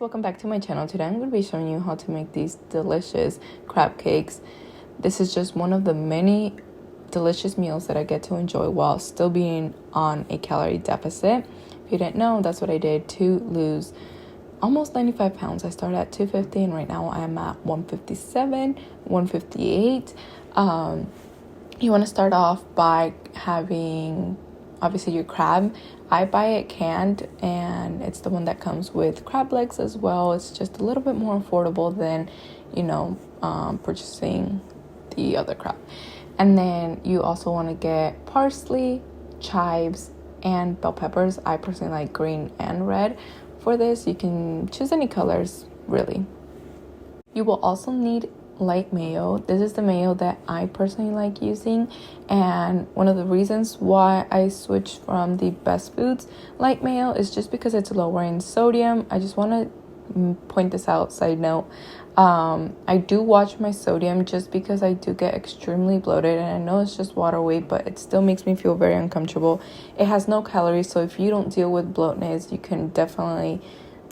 welcome back to my channel. Today I'm going to be showing you how to make these delicious crab cakes. This is just one of the many delicious meals that I get to enjoy while still being on a calorie deficit. If you didn't know, that's what I did to lose almost 95 pounds. I started at 250 and right now I am at 157, 158. You want to start off by having obviously your crab. I buy it canned and it's the one that comes with crab legs as well. It's just a little bit more affordable than purchasing the other crab. And then you also want to get parsley, chives, and bell peppers. I personally like green and red for this. You can choose any colors really. You will also need light mayo. This is the mayo that I personally like using, and one of the reasons why I switched from the Best Foods light mayo is just because it's lower in sodium. I just want to point this out, side note. I do watch my sodium just because I do get extremely bloated, and I know it's just water weight, but it still makes me feel very uncomfortable. It has no calories, so if you don't deal with bloatness, you can definitely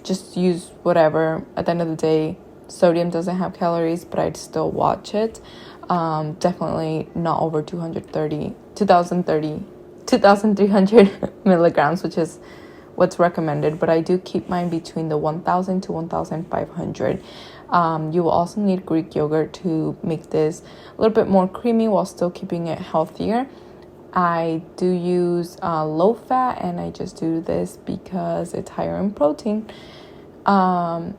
just use whatever. At the end of the day, sodium doesn't have calories, but I'd still watch it. Definitely not over 2,300 milligrams, which is what's recommended. But I do keep mine between the 1,000 to 1,500. You will also need Greek yogurt to make this a little bit more creamy while still keeping it healthier. I do use low fat, and I just do this because it's higher in protein.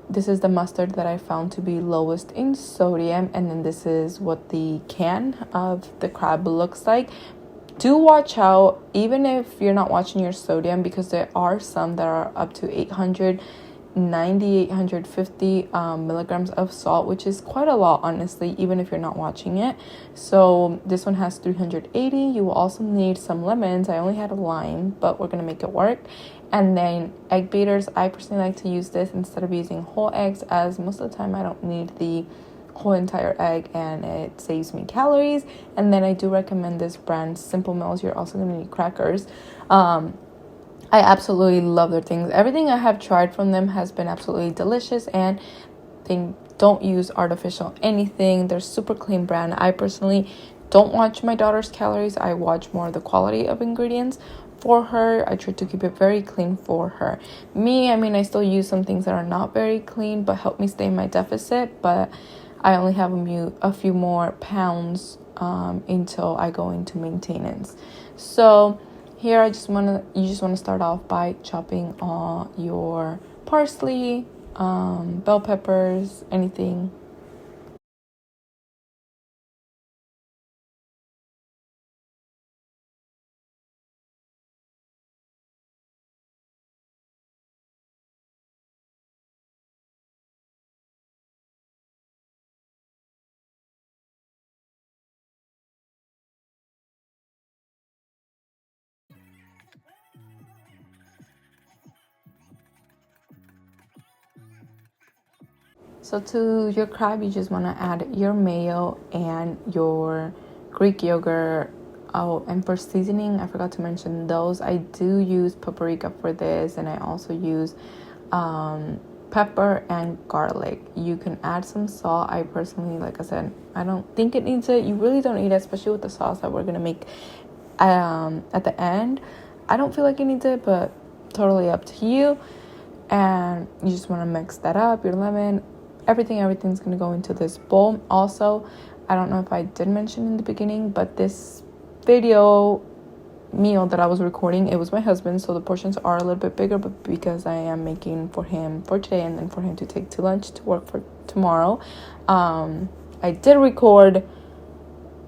This is the mustard that I found to be lowest in sodium, and then this is what the can of the crab looks like. Do watch out, even if you're not watching your sodium, because there are some that are up to 850 milligrams of salt, which is quite a lot, honestly, even if you're not watching it. So this one has 380. You will also need some lemons. I only had a lime, but we're gonna make it work. And then egg beaters. I personally like to use this instead of using whole eggs, as most of the time I don't need the whole entire egg and it saves me calories. And then I do recommend this brand, Simple Mills. You're also going to need crackers. I absolutely love their things. Everything I have tried from them has been absolutely delicious, and they don't use artificial anything. They're super clean brand. I personally don't watch my daughter's calories. I watch more the quality of ingredients for her. I try to keep it very clean for her. I still use some things that are not very clean but help me stay in my deficit, but I only have a few more pounds until I go into maintenance. So here you just want to start off by chopping all your parsley, bell peppers, anything. So to your crab, you just want to add your mayo and your Greek yogurt. Oh, and for seasoning, I forgot to mention those. I do use paprika for this, and I also use pepper and garlic. You can add some salt. I personally, like I said, I don't think it needs it. You really don't need it, especially with the sauce that we're going to make at the end. I don't feel like it needs it, but totally up to you. And you just want to mix that up, your lemon, everything's going to go into this bowl. Also, I don't know if I did mention in the beginning, but this video meal that I was recording, it was my husband, so the portions are a little bit bigger, but because I am making for him for today and then for him to take to lunch to work for tomorrow, I did record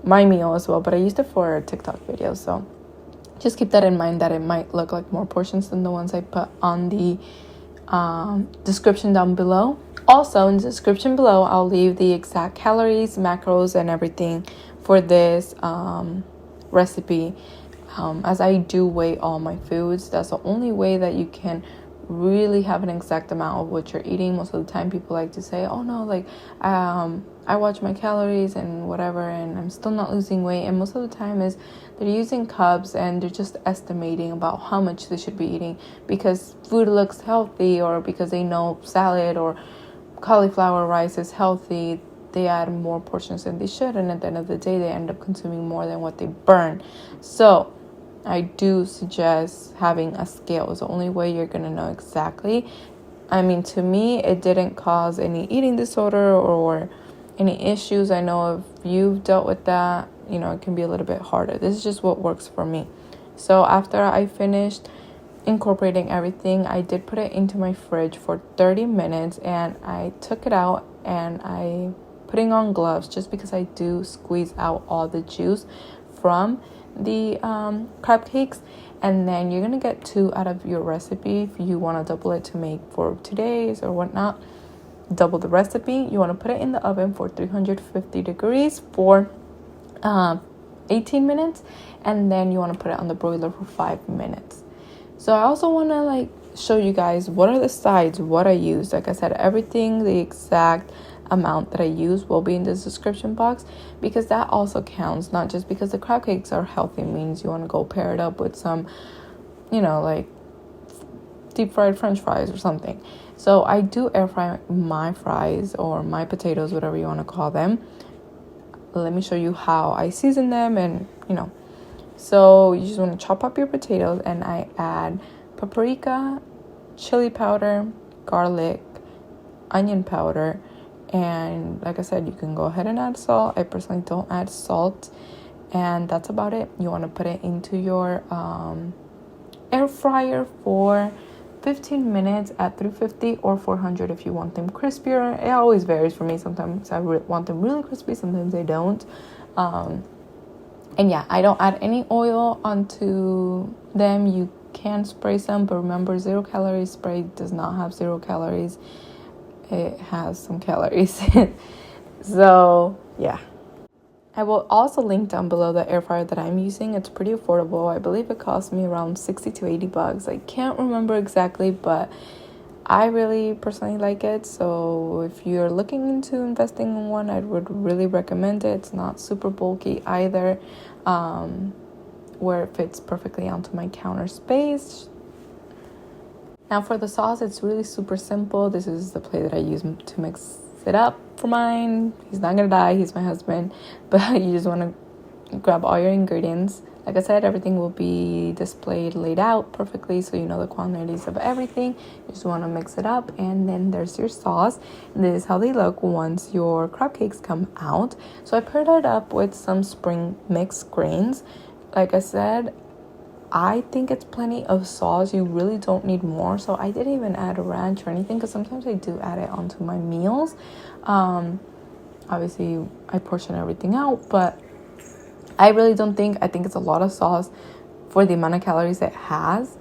my meal as well, but I used it for a TikTok video, so just keep that in mind, that it might look like more portions than the ones I put on the description down below. Also, in the description below, I'll leave the exact calories, macros, and everything for this recipe. As I do weigh all my foods, that's the only way that you can really have an exact amount of what you're eating. Most of the time people like to say, oh no, like I watch my calories and whatever and I'm still not losing weight, and most of the time is they're using cups and they're just estimating about how much they should be eating because food looks healthy, or because they know salad or cauliflower rice is healthy. They add more portions than they should, and at the end of the day they end up consuming more than what they burn. So I do suggest having a scale. It's the only way you're going to know exactly. I mean, to me, it didn't cause any eating disorder or any issues. I know if you've dealt with that, you know, it can be a little bit harder. This is just what works for me. So after I finished incorporating everything, I did put it into my fridge for 30 minutes and I took it out and I putting on gloves just because I do squeeze out all the juice from the crab cakes. And then you're gonna get 2 out of your recipe. If you want to double it to make for 2 days or whatnot, double the recipe. You want to put it in the oven for 350 degrees for 18 minutes, and then you want to put it on the broiler for 5 minutes. So I also want to like show you guys what are the sides, what I use. Like I said, everything, the exact amount that I use will be in the description box, because that also counts. Not just because the crab cakes are healthy means you want to go pair it up with some, you know, like deep fried french fries or something. So I do air fry my fries or my potatoes, whatever you want to call them. Let me show you how I season them, and you know. So you just want to chop up your potatoes, and I add paprika, chili powder, garlic, onion powder, and like I said, you can go ahead and add salt. I personally don't add salt, and that's about it. You want to put it into your air fryer for 15 minutes at 350 or 400 if you want them crispier. It always varies for me. Sometimes I want them really crispy, sometimes I don't. And yeah, I don't add any oil onto them. You can spray some, but remember, 0 calories spray does not have 0 calories. It has some calories. So yeah, I will also link down below the air fryer that I'm using. It's pretty affordable. I believe it cost me around 60 to 80 bucks. I can't remember exactly, but I really personally like it. So if you're looking into investing in one, I would really recommend it. It's not super bulky either, where it fits perfectly onto my counter space. Now for the sauce, it's really super simple. This is the plate that I use to mix it up for mine. He's not gonna die, he's my husband. But you just want to grab all your ingredients. Like I said, everything will be displayed, laid out perfectly, so you know the quantities of everything. You just want to mix it up, and then there's your sauce. And this is how they look once your crab cakes come out. So I paired it up with some spring mix grains. Like I said, I think it's plenty of sauce. You really don't need more. So I didn't even add a ranch or anything, because sometimes I do add it onto my meals. Obviously, I portion everything out, but I really don't think, I think it's a lot of sauce for the amount of calories it has.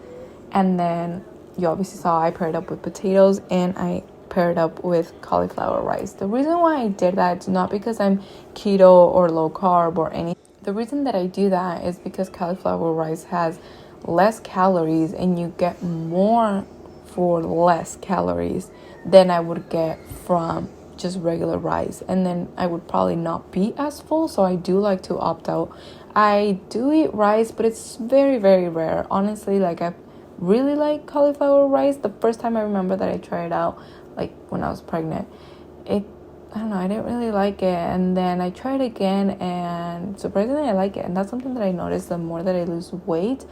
And then you obviously saw I paired up with potatoes, and I paired up with cauliflower rice. The reason why I did that is not because I'm keto or low carb or anything. The reason that I do that is because cauliflower rice has less calories, and you get more for less calories than I would get from just regular rice. And then I would probably not be as full, so I do like to opt out. I do eat rice, but it's very, very rare. Honestly, like I really like cauliflower rice. The first time I remember that I tried it out, like when I was pregnant, I don't know, I didn't really like it. And then I tried again, and surprisingly I like it. And that's something that I noticed. The more that I lose weight,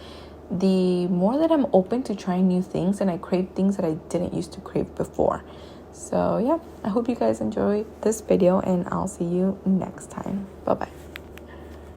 the more that I'm open to trying new things, and I crave things that I didn't used to crave before. So yeah, I hope you guys enjoyed this video, and I'll see you next time. Bye bye.